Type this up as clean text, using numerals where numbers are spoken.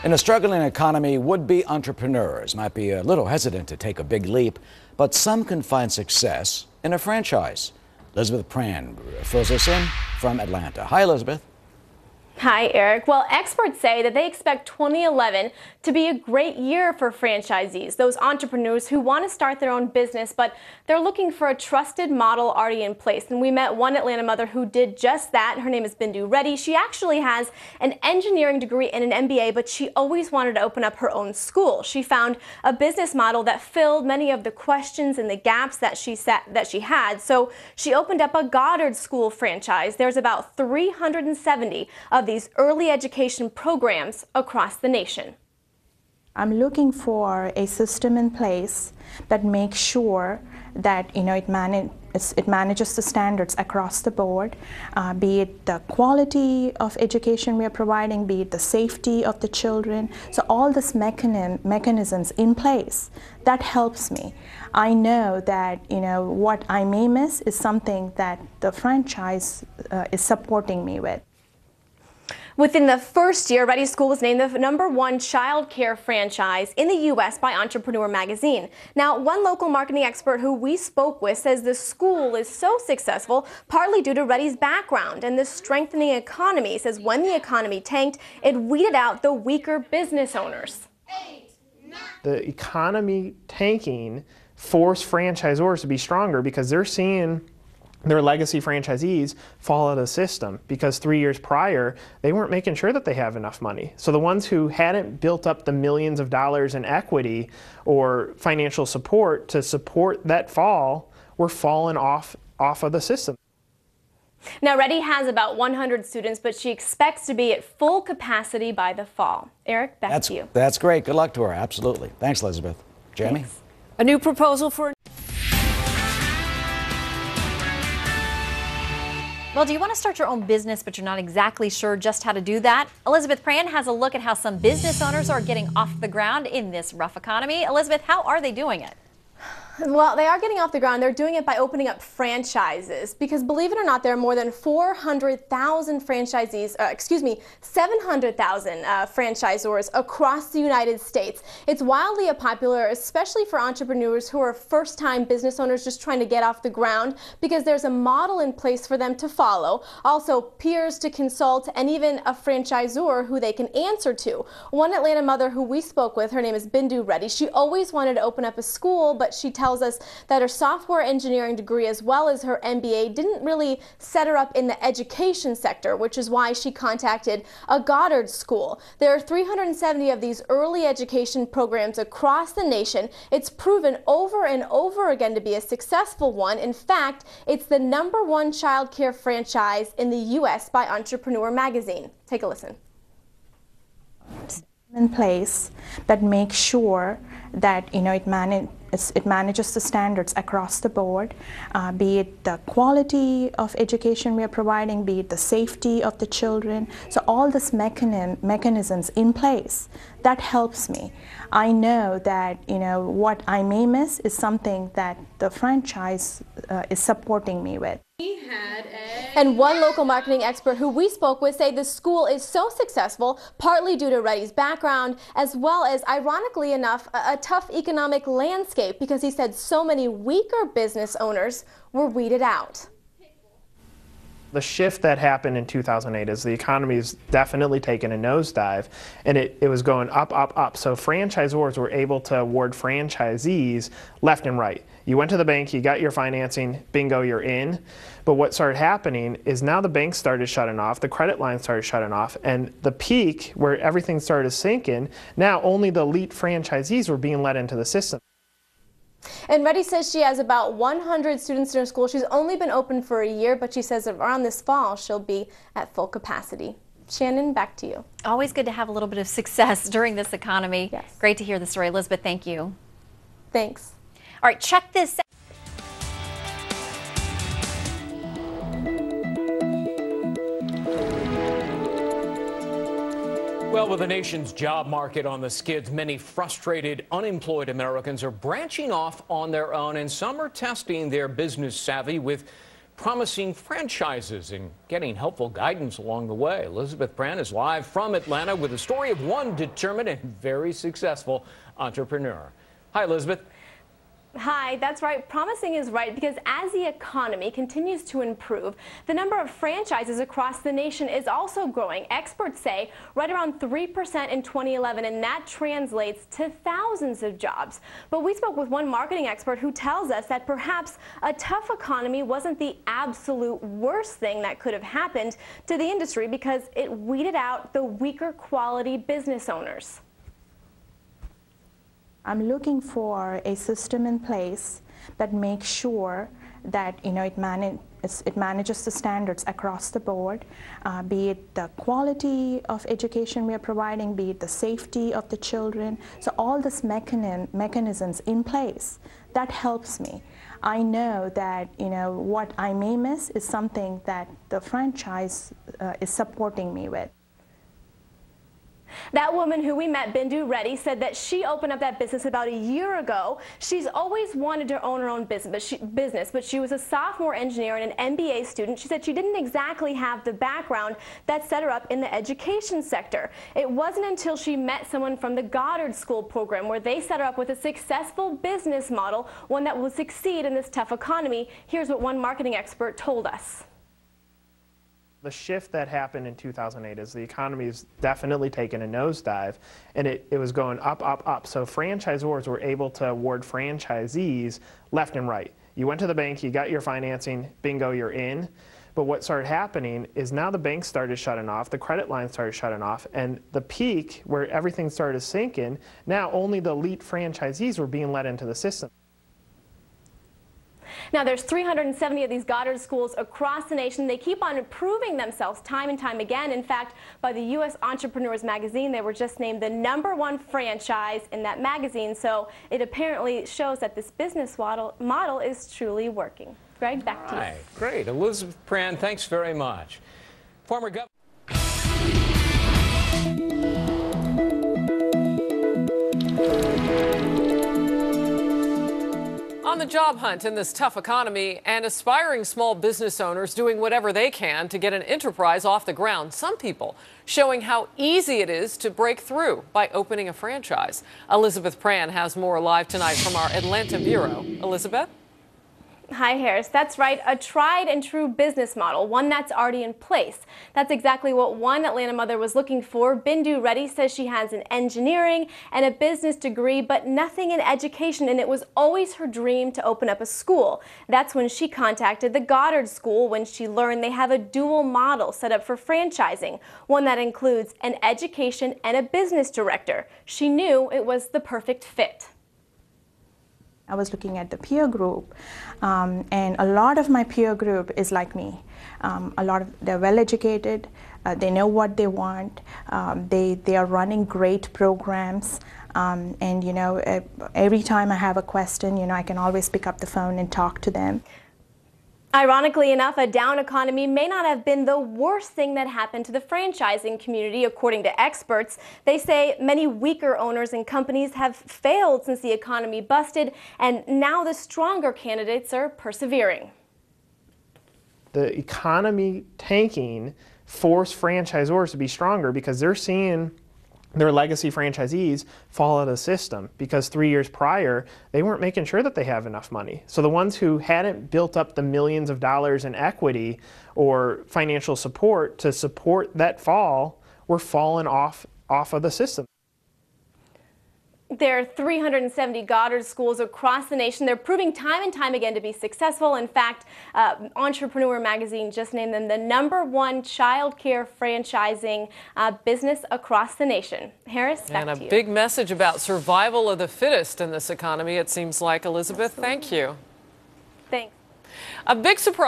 In a struggling economy, would-be entrepreneurs might be a little hesitant to take a big leap, but some can find success in a franchise. Elizabeth Pran fills us in from Atlanta. Hi, Elizabeth. Hi, Eric. Well, experts say that they expect 2011 to be a great year for franchisees, those entrepreneurs who want to start their own business, but they're looking for a trusted model already in place. And we met one Atlanta mother who did just that. Her name is Bindu Reddy. She actually has an engineering degree and an MBA, but she always wanted to open up her own school. She found a business model that filled many of the questions and the gaps that she had. So she opened up a Goddard school franchise. There's about 370 of these early education programs across the nation. I'm looking for a system in place that makes sure that it manages the standards across the board, be it the quality of education we are providing, be it the safety of the children. So all these mechanisms in place, that helps me. I know that what I may miss is something that the franchise is supporting me with. Within the first year, Reddy School was named the #1 child care franchise in the U.S. by Entrepreneur magazine. Now, one local marketing expert who we spoke with says the school is so successful partly due to Reddy's background and the strengthening economy. He says when the economy tanked, it weeded out the weaker business owners. The economy tanking forced franchisors to be stronger because they're seeing their legacy franchisees fall out of the system because 3 years prior, they weren't making sure that they have enough money. So the ones who hadn't built up the millions of dollars in equity or financial support to support that fall were falling off of the system. Now, Reddy has about 100 students, but she expects to be at full capacity by the fall. Eric, back to you. That's great. Good luck to her. Absolutely. Thanks, Elizabeth. Jamie? Thanks. A new proposal for... Well, do you want to start your own business, but you're not exactly sure just how to do that? Elizabeth Pran has a look at how some business owners are getting off the ground in this rough economy. Elizabeth, how are they doing it? Well, they are getting off the ground. They're doing it by opening up franchises because, believe it or not, there are more than 400,000 franchisees, 700,000 franchisors across the United States. It's wildly popular, especially for entrepreneurs who are first-time business owners just trying to get off the ground because there's a model in place for them to follow, also peers to consult, and even a franchisor who they can answer to. One Atlanta mother who we spoke with, her name is Bindu Reddy. She always wanted to open up a school, but she tells us that her software engineering degree as well as her MBA didn't really set her up in the education sector, which is why she contacted a Goddard school. There are 370 of these early education programs across the nation. It's proven over and over again to be a successful one. In fact, it's the #1 child care franchise in the U.S. by Entrepreneur magazine. Take a listen. In place that makes sure that it manages the standards across the board, be it the quality of education we are providing, be it the safety of the children. So all these mechanisms in place, that helps me. I know that what I may miss is something that the franchise is supporting me with. And one local marketing expert who we spoke with say the school is so successful partly due to Reddy's background as well as, ironically enough, a tough economic landscape because he said so many weaker business owners were weeded out. The shift that happened in 2008 is the economy has definitely taken a nosedive and it was going up, up, up. So franchisors were able to award franchisees left and right. You went to the bank, you got your financing, bingo, you're in. But what started happening is now the banks started shutting off, the credit lines started shutting off, and the peak where everything started sinking, now only the elite franchisees were being let into the system. And Reddy says she has about 100 students in her school. She's only been open for a year, but she says around this fall she'll be at full capacity. Shannon, back to you. Always good to have a little bit of success during this economy. Yes. Great to hear the story. Elizabeth, thank you. Thanks. All right, check this out. Well, with the nation's job market on the skids, many frustrated, unemployed Americans are branching off on their own, and some are testing their business savvy with promising franchises and getting helpful guidance along the way. Elizabeth Pran is live from Atlanta with a story of one determined and very successful entrepreneur. Hi, Elizabeth. Hi, that's right. Promising is right, because as the economy continues to improve, the number of franchises across the nation is also growing. Experts say right around 3% in 2011, and that translates to thousands of jobs. But we spoke with one marketing expert who tells us that perhaps a tough economy wasn't the absolute worst thing that could have happened to the industry, because it weeded out the weaker quality business owners. I'm looking for a system in place that makes sure that it manages the standards across the board, be it the quality of education we are providing, be it the safety of the children. So all these mechanisms in place, that helps me. I know that what I may miss is something that the franchise is supporting me with. That woman who we met, Bindu Reddy, said that she opened up that business about a year ago. She's always wanted to own her own business, but she was a sophomore engineer and an MBA student. She said she didn't exactly have the background that set her up in the education sector. It wasn't until she met someone from the Goddard school program where they set her up with a successful business model, one that will succeed in this tough economy. Here's what one marketing expert told us. The shift that happened in 2008 is the economy has definitely taken a nosedive, and it was going up, up, up. So franchisors were able to award franchisees left and right. You went to the bank, you got your financing, bingo, you're in. But what started happening is now the banks started shutting off, the credit lines started shutting off, and the peak where everything started sinking, now only the elite franchisees were being let into the system. Now, there's 370 of these Goddard schools across the nation. They keep on improving themselves time and time again. In fact, by the U.S. Entrepreneurs magazine, they were just named the #1 franchise in that magazine. So it apparently shows that this business model is truly working. Greg, back to you. Great. Elizabeth Pran, thanks very much. Former Governor. On the job hunt in this tough economy, and aspiring small business owners doing whatever they can to get an enterprise off the ground. Some people showing how easy it is to break through by opening a franchise. Elizabeth Pran has more live tonight from our Atlanta bureau. Elizabeth? Hi, Harris. That's right. A tried and true business model, one that's already in place. That's exactly what one Atlanta mother was looking for. Bindu Reddy says she has an engineering and a business degree, but nothing in education, and it was always her dream to open up a school. That's when she contacted the Goddard School when she learned they have a dual model set up for franchising, one that includes an education and a business director. She knew it was the perfect fit. I was looking at the peer group, and a lot of my peer group is like me. They're well educated, they know what they want, they are running great programs, and every time I have a question, I can always pick up the phone and talk to them. Ironically enough, a down economy may not have been the worst thing that happened to the franchising community, according to experts. They say many weaker owners and companies have failed since the economy busted, and now the stronger candidates are persevering. The economy tanking forced franchisors to be stronger because they're seeing their legacy franchisees fall out of the system, because 3 years prior, they weren't making sure that they have enough money. So the ones who hadn't built up the millions of dollars in equity or financial support to support that fall were falling off of the system. There are 370 Goddard schools across the nation. They're proving time and time again to be successful. In fact, Entrepreneur magazine just named them the #1 child care franchising business across the nation. Harris, back to you. And a big message about survival of the fittest in this economy, it seems like. Elizabeth, thank you. Thanks. A big surprise.